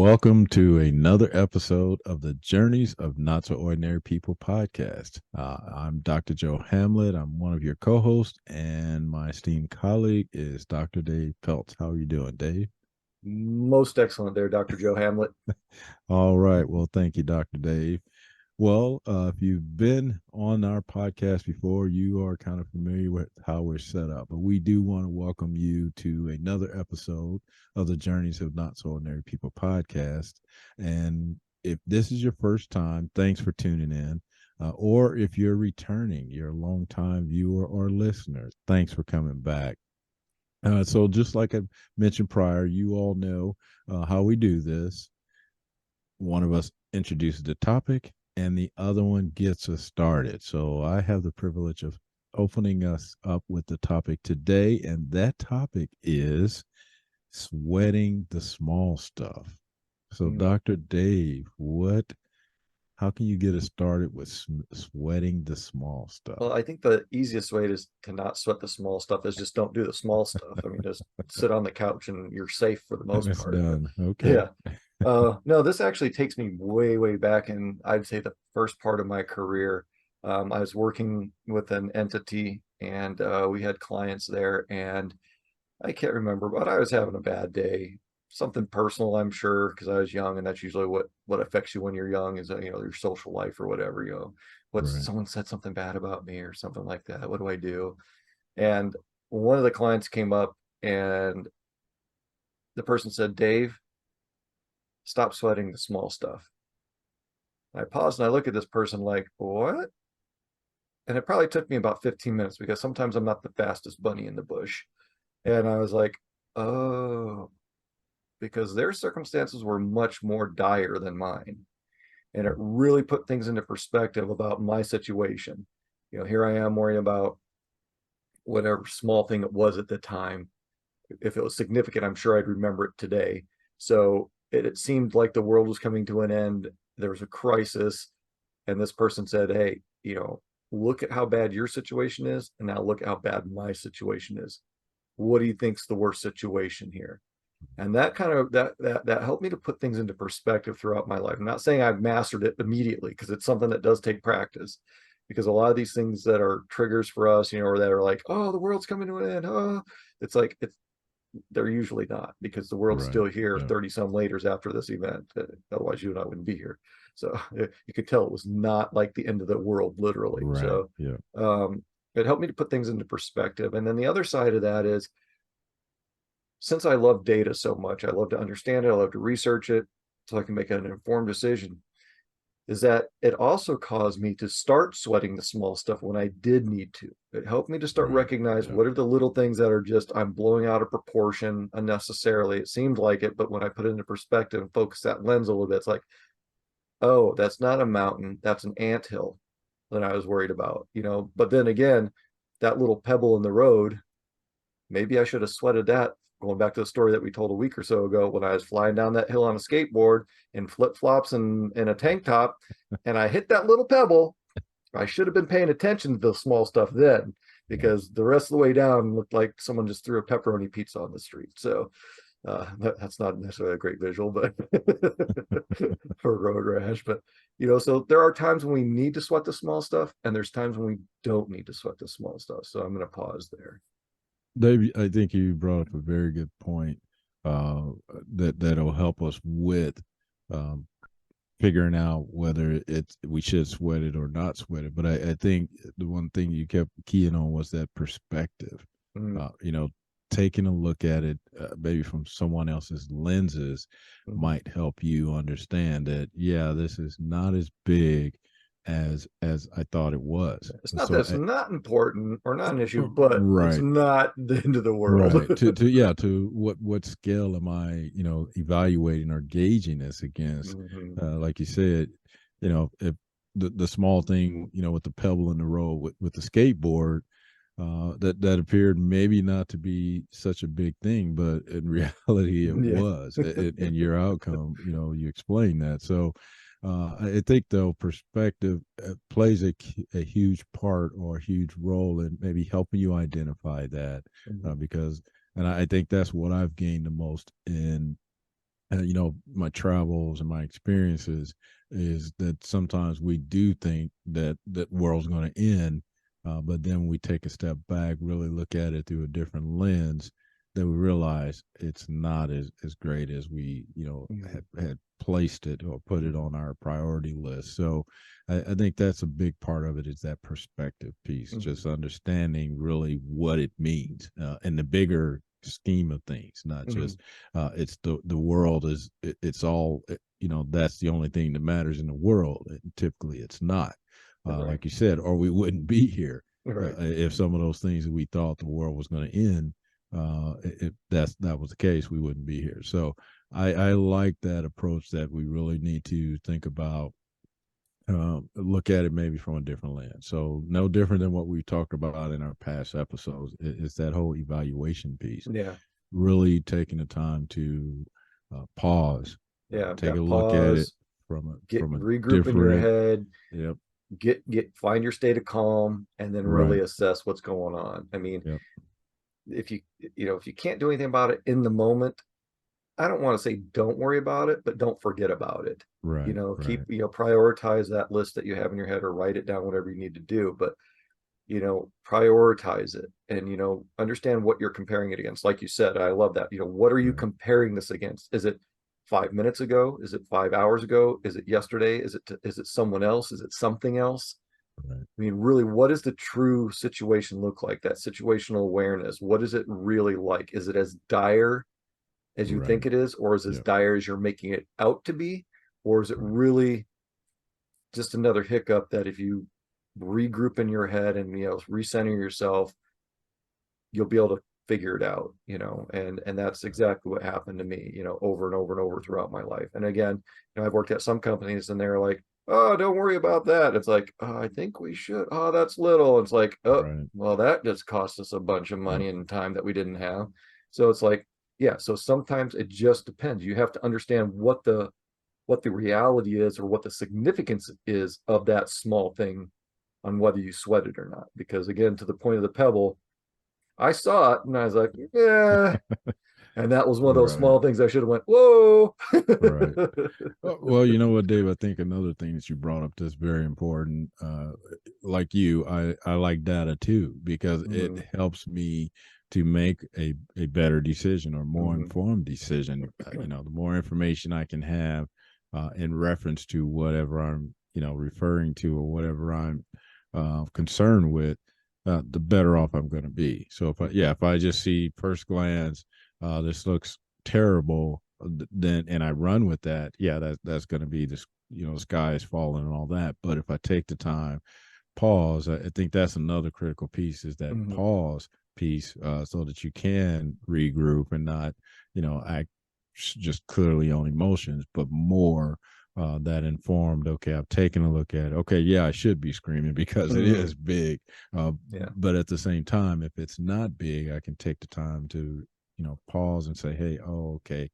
Welcome to another episode of the Journeys of Not So Ordinary People podcast. I'm Dr. Joe Hamlett. I'm one of your co-hosts, and my esteemed colleague is Dr. Dave Peltz. How are you doing, Dave? Most excellent there, Dr. Joe Hamlett. All right. Well, thank you, Dr. Dave. Well, if you've been on our podcast before, you are kind of familiar with how we're set up. But we do want to welcome you to another episode of the Journeys of Not So Ordinary People podcast. And if this is your first time, thanks for tuning in. Or if you're returning, you're a longtime viewer or listener, thanks for coming back. So just like I mentioned prior, you all know how we do this. One of us introduces the topic and the other one gets us started. So I have the privilege of opening us up with the topic today, and that topic is sweating the small stuff. So, Mm. Dr. Dave, how can you get us started with sweating the small stuff? Well, I think the easiest way to not sweat the small stuff is just don't do the small stuff. I mean, just sit on the couch and you're safe for the most It's part. But done. Okay. yeah, no, this actually takes me way, way back, and I'd say the first part of my career. I was working with an entity, and we had clients there, and I can't remember, but I was having a bad day. Something personal, I'm sure, because I was young, and that's usually what affects you when you're young is your social life or whatever. What's Right. someone said something bad about me or something like that. What do I do? And one of the clients came up, and the person said, "Dave, stop sweating the small stuff." And I paused and I look at this person like, "What?" And it probably took me about 15 minutes because sometimes I'm not the fastest bunny in the bush. And I was like, "Oh." Because their circumstances were much more dire than mine. And it really put things into perspective about my situation. Here I am worrying about whatever small thing it was at the time. If it was significant, I'm sure I'd remember it today. So it seemed like the world was coming to an end. There was a crisis. And this person said, "Hey, look at how bad your situation is. And now look at how bad my situation is. What do you think's the worst situation here?" And that kind of that helped me to put things into perspective throughout my life. I'm not saying I've mastered it immediately, because it's something that does take practice, because a lot of these things that are triggers for us, or that are like, "Oh, the world's coming to an end," it's like they're usually not, because the world's Right. still here Yeah. 30 some laters after this event. Otherwise you and I wouldn't be here. So you could tell it was not like the end of the world, literally. Right. So Yeah. um it helped me to put things into perspective. And then the other side of that is, since I love data so much, I love to understand it, I love to research it so I can make an informed decision, is that it also caused me to start sweating the small stuff when I did need to. It helped me to start Right. recognize Yeah. what are the little things that are just I'm blowing out of proportion unnecessarily. It seemed like it, but when I put it into perspective and focus that lens a little bit, it's like, oh, that's not a mountain, that's an anthill that I was worried about. But then again, that little pebble in the road, maybe I should have sweated that. Going back to the story that we told a week or so ago, when I was flying down that hill on a skateboard in flip flops and a tank top, and I hit that little pebble, I should have been paying attention to the small stuff then, Yeah. because the rest of the way down looked like someone just threw a pepperoni pizza on the street. So that's not necessarily a great visual, but for road rash. But so there are times when we need to sweat the small stuff, and there's times when we don't need to sweat the small stuff. So I'm going to pause there. Dave, I think you brought up a very good point uh, that'll help us with um, figuring out whether it's we should sweat it or not sweat it. But I think the one thing you kept keying on was that perspective. Mm-hmm. Taking a look at it maybe from someone else's lenses Mm-hmm. might help you understand that yeah, this is not as big as I thought it was. It's And not that so, it's not important or not an issue, but it's right. not the end of the world. Right. To yeah, to what scale am I, evaluating or gauging this against? Mm-hmm. Like you said, if the small thing, with the pebble in the road with the skateboard, that appeared maybe not to be such a big thing, but in reality it Yeah. was. In your outcome, you explained that. So I think though perspective plays a huge part or a huge role in maybe helping you identify that Mm-hmm. because and I think that's what I've gained the most in my travels and my experiences is that sometimes we do think that that world's going to end, but then we take a step back, really look at it through a different lens, that we realize it's not as great as we Mhm. had placed it or put it on our priority list. So I think that's a big part of it, is that perspective piece, Mhm. just understanding really what it means in the bigger scheme of things, not Mhm. just it's the world is it's all that's the only thing that matters in the world. And typically it's not, Right. like you said, or we wouldn't be here Right. if some of those things that we thought the world was going to end, if that was the case, we wouldn't be here. So I like that approach, that we really need to think about, look at it maybe from a different lens. So no different than what we talked about in our past episodes. It's that whole evaluation piece, Yeah. really taking the time to pause, Yeah. take a That look at it pause, from a get from a regroup in your different. head, Yep. find your state of calm, and then really Right. assess what's going on. I mean, Yep. if you if you can't do anything about it in the moment, I don't want to say don't worry about it, but don't forget about it. Right. Keep, Right. prioritize that list that you have in your head, or write it down, whatever you need to do. But, prioritize it, and, understand what you're comparing it against. Like you said, I love that. What are you Right. comparing this against? Is it 5 minutes ago? Is it 5 hours ago? Is it yesterday? Is it someone else? Is it something else? Right. I mean, really, what does the true situation look like? That situational awareness. What is it really like? Is it as dire as you Right. think it is, or is it as Yep. dire as you're making it out to be? Or is it Right. really just another hiccup that, if you regroup in your head and, recenter yourself, you'll be able to figure it out, and that's Right. exactly what happened to me, over and over and over throughout my life. And again, I've worked at some companies and they're like, oh, don't worry about that. It's like, oh, I think we should. Oh, that's little. It's like, oh, Right. well, that just cost us a bunch of Yep. money and time that we didn't have. So it's like, yeah, so sometimes it just depends. You have to understand what the reality is, or what the significance is of that small thing, on whether you sweat it or not. Because again, to the point of the pebble, I saw it and I was like, yeah. And that was one of those Right. small things I should have went, whoa. Right. Well, you know what, Dave? I think another thing that you brought up that's very important. Like you, I like data too, because it Mhm. helps me to make a better decision, or more Mhm. informed decision. The more information I can have in reference to whatever I'm referring to, or whatever I'm concerned with, the better off I'm going to be. So if I just see first glance, this looks terrible, then and I run with that, yeah, that's going to be this, the sky is falling and all that. But if I take the time, pause, I think that's another critical piece, is that Mhm. pause piece, so that you can regroup and not, act just clearly on emotions, but more that informed. Okay, I've taken a look at it. Okay, yeah, I should be screaming because it is Mhm. big, uh, Yeah. but at the same time, if it's not big, I can take the time to pause and say, hey, oh, okay,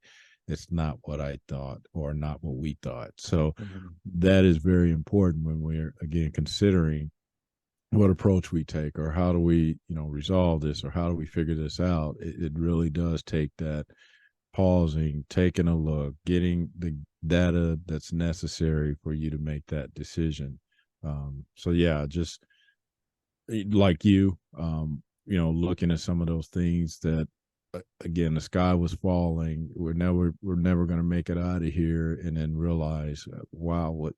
it's not what I thought, or not what we thought. So Mhm. that is very important when we're, again, considering what approach we take, or how do we resolve this, or how do we figure this out. It really does take that pausing, taking a look, getting the data that's necessary for you to make that decision. So yeah, just like you, looking at some of those things that, again, the sky was falling. We're never going to make it out of here, and then realize, wow, what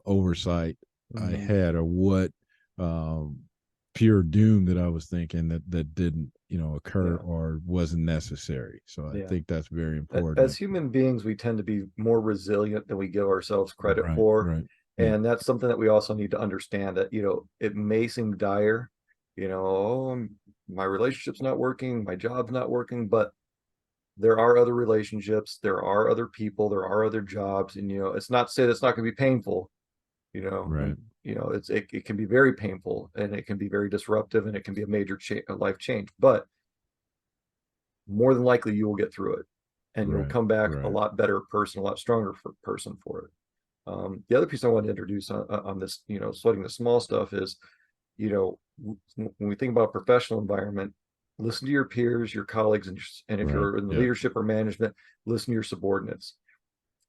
oversight I Mhm. had, or what um, pure doom that I was thinking that didn't occur, Yeah. or wasn't necessary. So I Yeah. think that's very As important. human beings, we tend to be more resilient than we give ourselves credit Right. for. Right. Yep. And that's something that we also need to understand, that, it may seem dire, oh, my relationship's not working, my job's not working, but there are other relationships, there are other people, there are other jobs. And, it's not to say that's not going to be painful, and, Right. it can be very painful, and it can be very disruptive, and it can be a major life change. But more than likely you will get through it, and you'll Right. come back a Right. lot better person, a lot stronger person for it. The other piece I wanted to introduce on this, sweating the small stuff is, when we think about professional environment, listen to your peers, your colleagues, and if Right. you're in Yep. leadership or management, listen to your subordinates.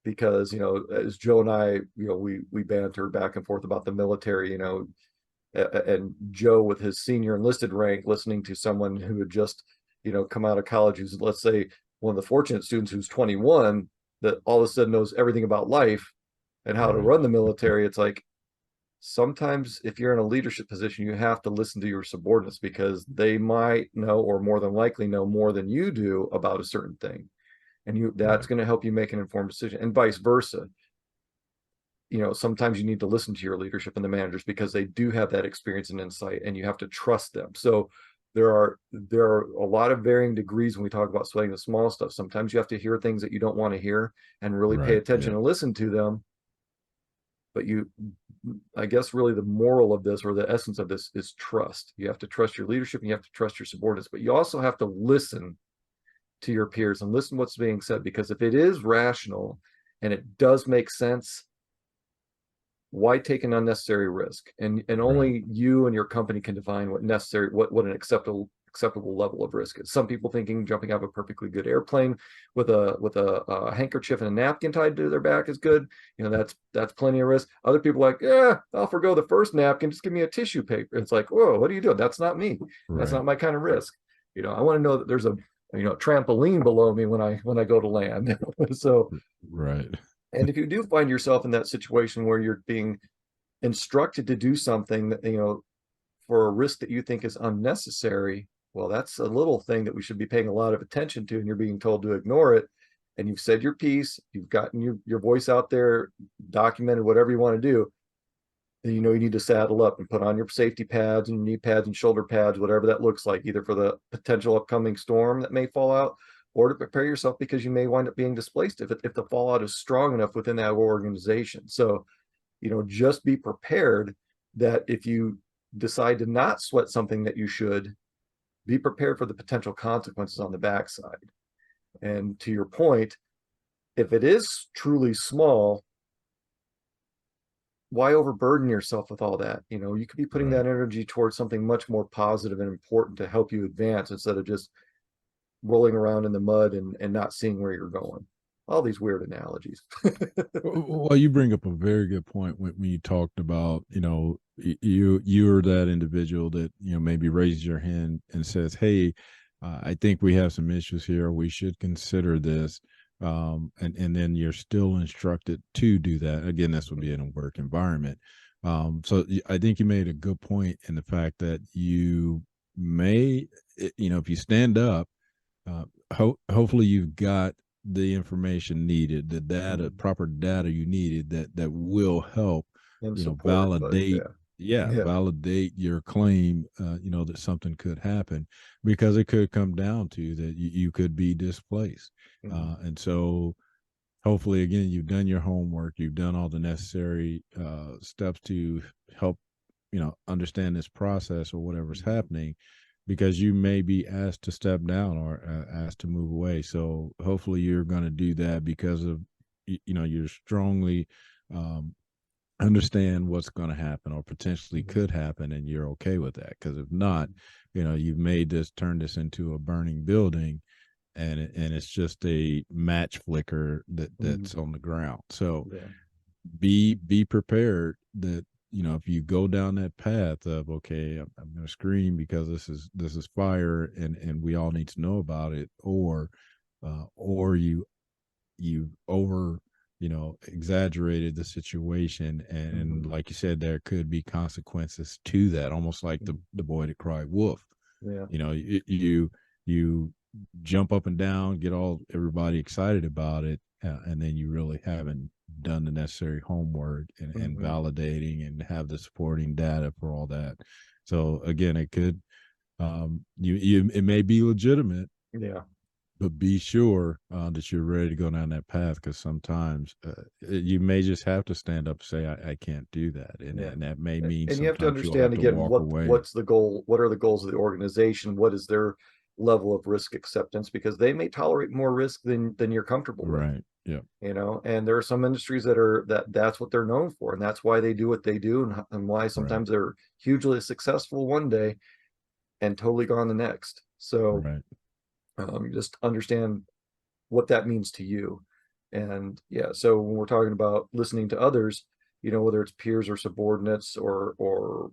Because, as Joe and I, we banter back and forth about the military, and Joe with his senior enlisted rank listening to someone who had just, come out of college, who's, let's say, one of the fortunate students who's 21, that all of a sudden knows everything about life and how to Right. run the military. It's like, sometimes if you're in a leadership position, you have to listen to your subordinates because they might know, or more than likely know, more than you do about a certain thing. And that's Right. going to help you make an informed decision, and vice versa. Sometimes you need to listen to your leadership and the managers because they do have that experience and insight, and you have to trust them. So there are a lot of varying degrees when we talk about sweating the small stuff. Sometimes you have to hear things that you don't want to hear and really pay Right. attention Yep. and listen to them. But I guess really the moral of this, or the essence of this, is trust. You have to trust your leadership and you have to trust your subordinates, but you also have to listen to your peers and listen to what's being said, because if it is rational and it does make sense, why take an unnecessary risk? And Right. only you and your company can define what an acceptable level of risk is. Some people thinking jumping out of a perfectly good airplane with a handkerchief and a napkin tied to their back is good. That's plenty of risk. Other people like, yeah, I'll forgo the first napkin, just give me a tissue paper. It's like, whoa, what are you doing? That's not me. That's Right. not my kind of risk. I want to know that there's a trampoline below me when I go to land. So, Right. and if you do find yourself in that situation where you're being instructed to do something that, for a risk that you think is unnecessary, well, that's a little thing that we should be paying a lot of attention to, and you're being told to ignore it. And you've said your piece, you've gotten your voice out there, documented whatever you want to do. Then you need to saddle up and put on your safety pads and knee pads and shoulder pads, whatever that looks like, either for the potential upcoming storm that may fall out, or to prepare yourself because you may wind up being displaced if the fallout is strong enough within that organization. So, just be prepared that if you decide to not sweat something that you should, be prepared for the potential consequences on the backside. And to your point, if it is truly small, why overburden yourself with all that? You could be putting Right. that energy towards something much more positive and important to help you advance, instead of just rolling around in the mud and not seeing where you're going. All these weird analogies. Well, you bring up a very good point when you talked about, you're that individual that, maybe raises your hand and says, hey, I think we have some issues here. We should consider this. And then you're still instructed to do that. Again, this would be in a work environment. I think you made a good point in the fact that you may, if you stand up, hopefully you've got the information needed, the data, proper data you needed that will help, And support, but validate, yeah. validate your claim, that something could happen, because it could come down to that you could be displaced. Mhm. And so hopefully, again, you've done your homework, you've done all the necessary steps to help, understand this process or whatever's happening, because you may be asked to step down or asked to move away. So hopefully you're going to do that because of, you're strongly um, understand what's going to happen or potentially Mhm. could happen, and you're okay with that. Because if not, you've made this, turned this into a burning building, and it's just a match flicker Mhm. that's on the ground. So Yeah. be prepared that, if you go down that path of, okay, I'm going to scream because this is fire, and we all need to know about it, or you over, exaggerated the situation, and Mhm. like you said, there could be consequences to that, almost like the Mhm. the boy that cried wolf. Yeah. You jump up and down, get all everybody excited about it, and then you really haven't done the necessary homework and Mhm. validating and have the supporting data for all that. So again, it could, it may be legitimate, Yeah. but be sure that you're ready to go down that path, because sometimes you may just have to stand up and say, I can't do that, and Yeah. that may mean And you have to sometimes you'll understand have to again walk away. what's the goal, what are the goals of the organization, what is their level of risk acceptance, because they may tolerate more risk than you're comfortable with. Right. Yeah. And there are some industries that's what they're known for, and that's why they do what they do, and why Right. sometimes they're hugely successful one day and totally gone the next. So Right. just understand what that means to you. And yeah, so when we're talking about listening to others, whether it's peers or subordinates or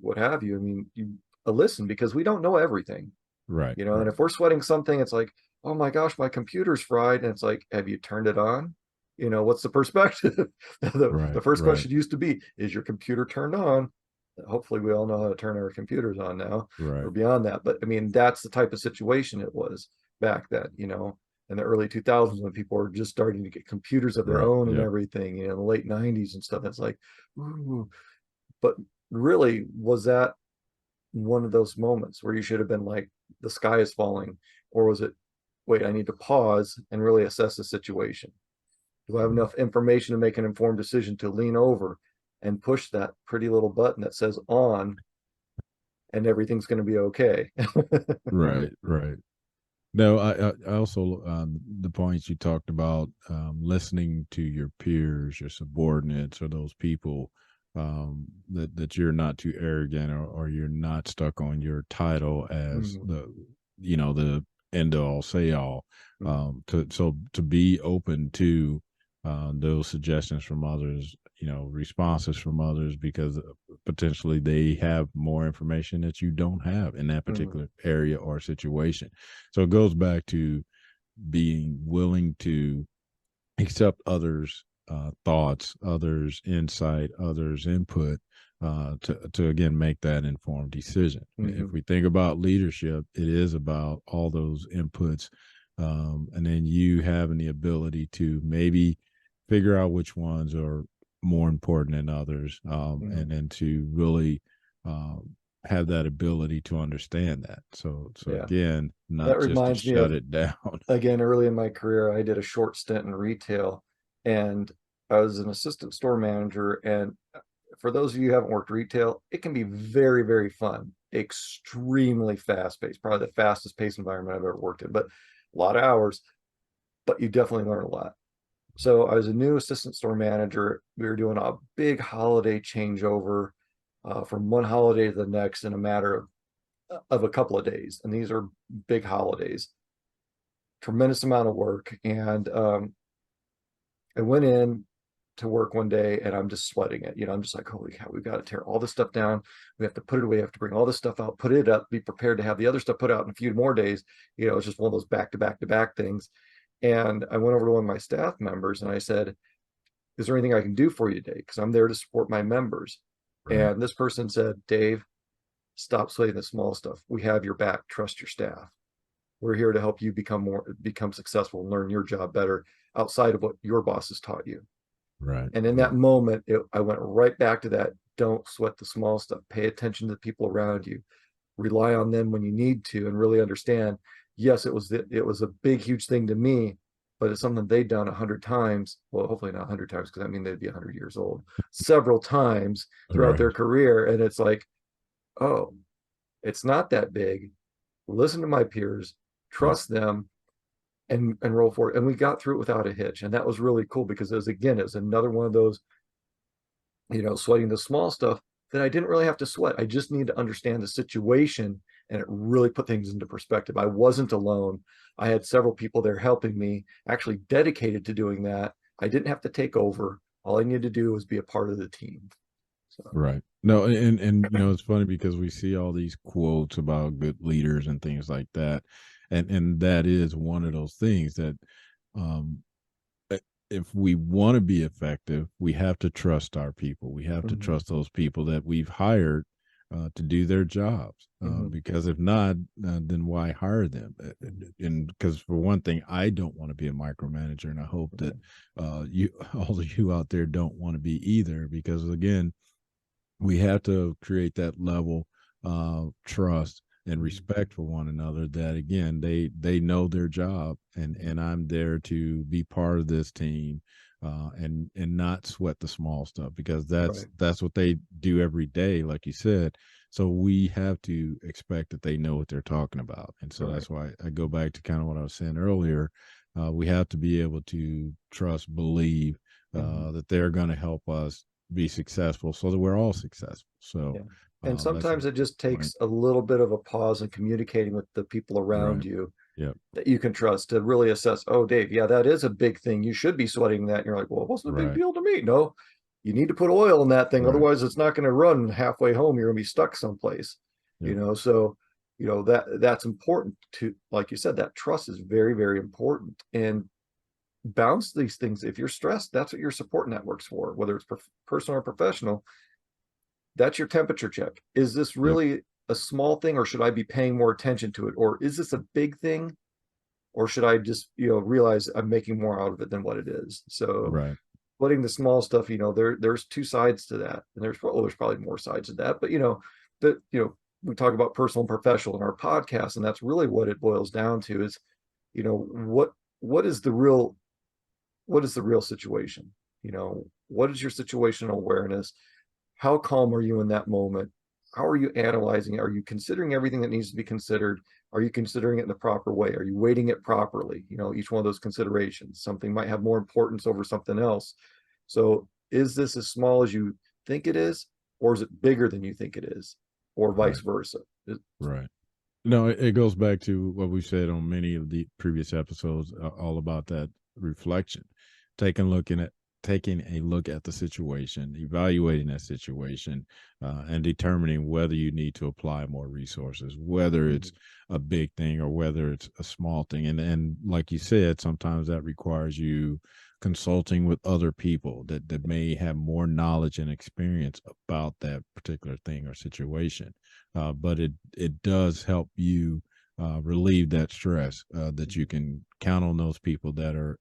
what have you, I mean, you listen, because we don't know everything, Right. and Right. if we're sweating something, it's like, oh my gosh, my computer's fried. And it's like, have you turned it on? What's the perspective? The Right. first Right. question used to be, is your computer turned on? Hopefully we all know how to turn our computers on now, or Right. beyond that. But I mean, that's the type of situation it was back then, in the early 2000s, when people were just starting to get computers of their Right. own and Yep. everything, in the late 90s and stuff. It's like, ooh. But really, was that one of those moments where you should have been like, the sky is falling? Or was it, wait, I need to pause and really assess the situation? Do I have Right. enough information to make an informed decision to lean over and push that pretty little button that says on, and everything's going to be okay? Right. Right. No, I also the points you talked about, listening to your peers, your subordinates, or those people, that you're not too arrogant, or you're not stuck on your title as Mhm, the end all say all. mhm, To be open to those suggestions from others, responses from others, because potentially they have more information that you don't have in that mhm, particular area or situation. So it goes back to being willing to accept others' thoughts, others' insight, others' input, to again make that informed decision. If mhm. we think about leadership, it is about all those inputs, and then you having the ability to maybe figure out which ones are more important than others, and Mhm. then to really have that ability to understand that. So Yeah, again, that not just to reminds me shut of, it down. again, early in my career, I did a short stint in retail, and I was an assistant store manager. And for those of you who haven't worked retail, it can be very, very fun, extremely fast paced, probably the fastest paced environment I've ever worked in, but a lot of hours, but you definitely learn a lot. So I was a new assistant store manager. We were doing a big holiday changeover, from one holiday to the next in a matter of a couple of days. And these are big holidays, tremendous amount of work. And I went in to work one day, and I'm just sweating it. I'm just like, holy cow, we've got to tear all this stuff down. We have to put it away. We have to bring all this stuff out, put it up, be prepared to have the other stuff put out in a few more days. It's just one of those back to back to back things. And I went over to one of my staff members and I said, is there anything I can do for you today? Because I'm there to support my members. Right. And this person said, Dave, stop sweating the small stuff. We have your back. Trust your staff. We're here to help you become successful and learn your job better outside of what your boss has taught you. Right. And in that Right. moment, I went right back to that. Don't sweat the small stuff. Pay attention to the people around you. Rely on them when you need to, and really understand. Yes, it was a big, huge thing to me, but it's something they'd done 100 times. Well, hopefully not 100 times, because I mean they'd be 100 years old, several times throughout their Right. career. And it's like, oh, it's not that big. Listen to my peers, Yep. trust them, and roll forward. And we got through it without a hitch. And that was really cool, because it was another one of those, sweating the small stuff that I didn't really have to sweat. I just need to understand the situation, and it really put things into perspective. I wasn't alone. I had several people there helping me, actually dedicated to doing that. I didn't have to take over. All I needed to do was be a part of the team. So, Right. No, and it's funny because we see all these quotes about good leaders and things like that. And that is one of those things that, um if we want to be effective, we have to trust our people. We have to mhm, trust those people that we've hired, to do their jobs. mhm, Because if not, then why hire them? And because for one thing, I don't want to be a micromanager, and I hope that you, all of you out there, don't want to be either. Because again, we have to create that level of trust and mhm. respect for one another, that again they know their job, and I'm there to be part of this team, and not sweat the small stuff, because Right. that's what they do every day, like you said. So we have to expect that they know what they're talking about, and so Right. that's why I go back to kind of what I was saying earlier. We have to be able to trust, believe, Mhm. that they're going to help us be successful so that we're all successful. So Yeah. And that's a sometimes it just point. takes a little bit of a pause in communicating with the people around Right. you Yep. that you can trust to really assess, oh, Dave, yeah, that is a big thing. You should be sweating that. And you're like, well, it wasn't a big Right. deal to me. No, you need to put oil in that thing. Right. Otherwise, it's not going to run halfway home. You're going to be stuck someplace, Yep. So, that's important to, like you said, that trust is very, very important. And bounce these things. If you're stressed, that's what your support network's for, whether it's personal or professional. That's your temperature check. Is this Yep. really a small thing, or should I be paying more attention to it? Or is this a big thing? Or should I just, realize I'm making more out of it than what it is? So Right. letting the small stuff, there's two sides to that. And there's probably more sides to that, but we talk about personal and professional in our podcast, and that's really what it boils down to is, what what is the real situation? What is your situational awareness? How calm are you in that moment? How are you analyzing it? Are you considering everything that needs to be considered? Are you considering it in the proper way? Are you weighting it properly? Each one of those considerations. Something might have more importance over something else. So is this as small as you think it is, or is it bigger than you think it is, or vice Right. versa? Right. No, it goes back to what we said on many of the previous episodes, all about that reflection, taking looking at taking a look at the situation, evaluating that situation, and determining whether you need to apply more resources, whether it's a big thing or whether it's a small thing. And like you said, sometimes that requires you consulting with other people that may have more knowledge and experience about that particular thing or situation. But it does help you relieve that stress, that you can count on those people that are,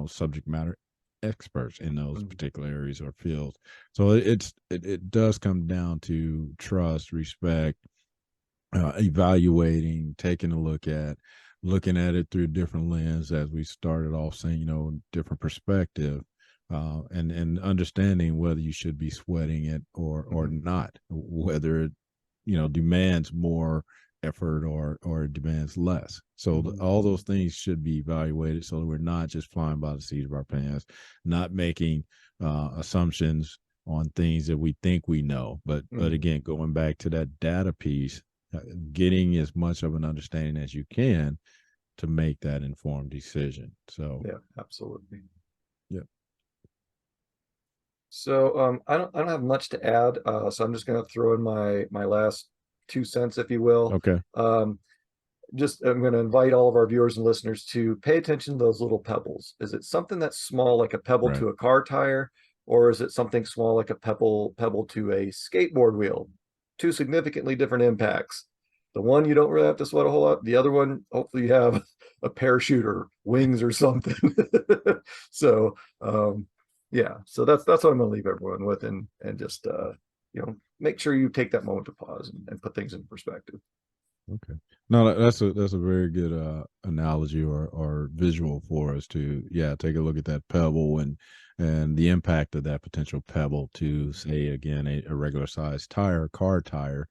subject matter experts in those particular areas or fields. So it does come down to trust, respect, evaluating, taking a look at, looking at it through a different lens, as we started off saying, different perspective, and understanding whether you should be sweating it or not, whether it demands more effort or demands less. So all those things should be evaluated so that we're not just flying by the seat of our pants, not making assumptions on things that we think we know. But again, going back to that data piece, getting as much of an understanding as you can to make that informed decision. So Yeah, absolutely. yeah. So I don't have much to add. So I'm just going to throw in my last 2 cents, if you will. Okay. Just I'm going to invite all of our viewers and listeners to pay attention to those little pebbles. Is it something that's small, like a pebble Right. to a car tire, or is it something small, like a pebble to a skateboard wheel? Two significantly different impacts. The one you don't really have to sweat a whole lot. The other one, hopefully, you have a parachute or wings or something. So yeah, so that's what I'm going to leave everyone with, and just make sure you take that moment to pause and put things in perspective. Okay. No, that's a very good analogy or visual for us to take a look at that pebble and the impact of that potential pebble to, say, again, a regular size car tire,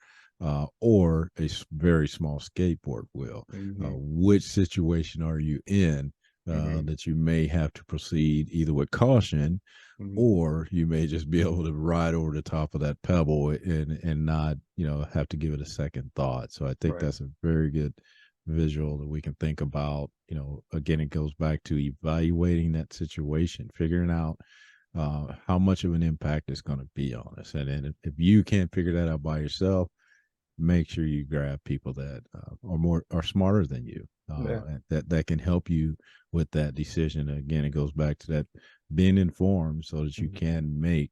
or a very small skateboard wheel. Which situation are you in that you may have to proceed either with caution, or you may just be able to ride over the top of that pebble and not have to give it a second thought. So I think Right. that's a very good visual that we can think about. Again, it goes back to evaluating that situation, figuring out how much of an impact it's going to be on us, and if you can't figure that out by yourself, make sure you grab people that are smarter than you, Yeah. that can help you with that decision. Again, it goes back to that being informed so that you can make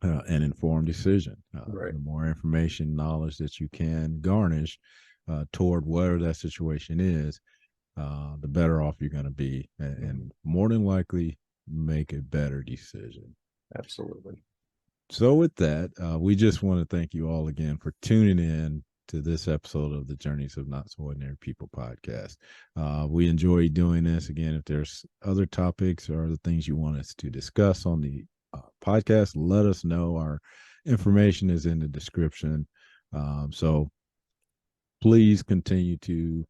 an informed decision. Right. The more information, knowledge that you can garnish toward whatever that situation is, the better off you're going to be, and more than likely make a better decision. Absolutely. So with that, we just want to thank you all again for tuning in to this episode of the Journeys of Not So Ordinary People podcast. We enjoy doing this. Again, if there's other topics or other things you want us to discuss on the podcast, let us know. Our information is in the description. So please continue to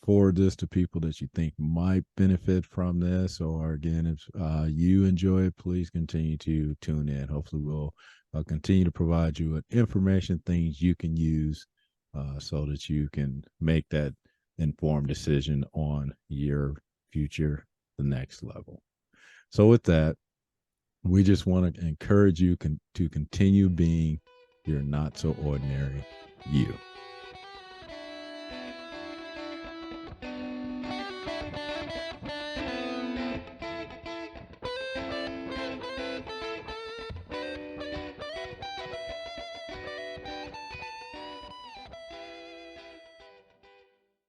forward this to people that you think might benefit from this. Or again, if you enjoy it, please continue to tune in. Hopefully, we'll continue to provide you with information, things you can use so that you can make that informed decision on your future, the next level. So, with that, we just want to encourage you to continue being your not so ordinary you.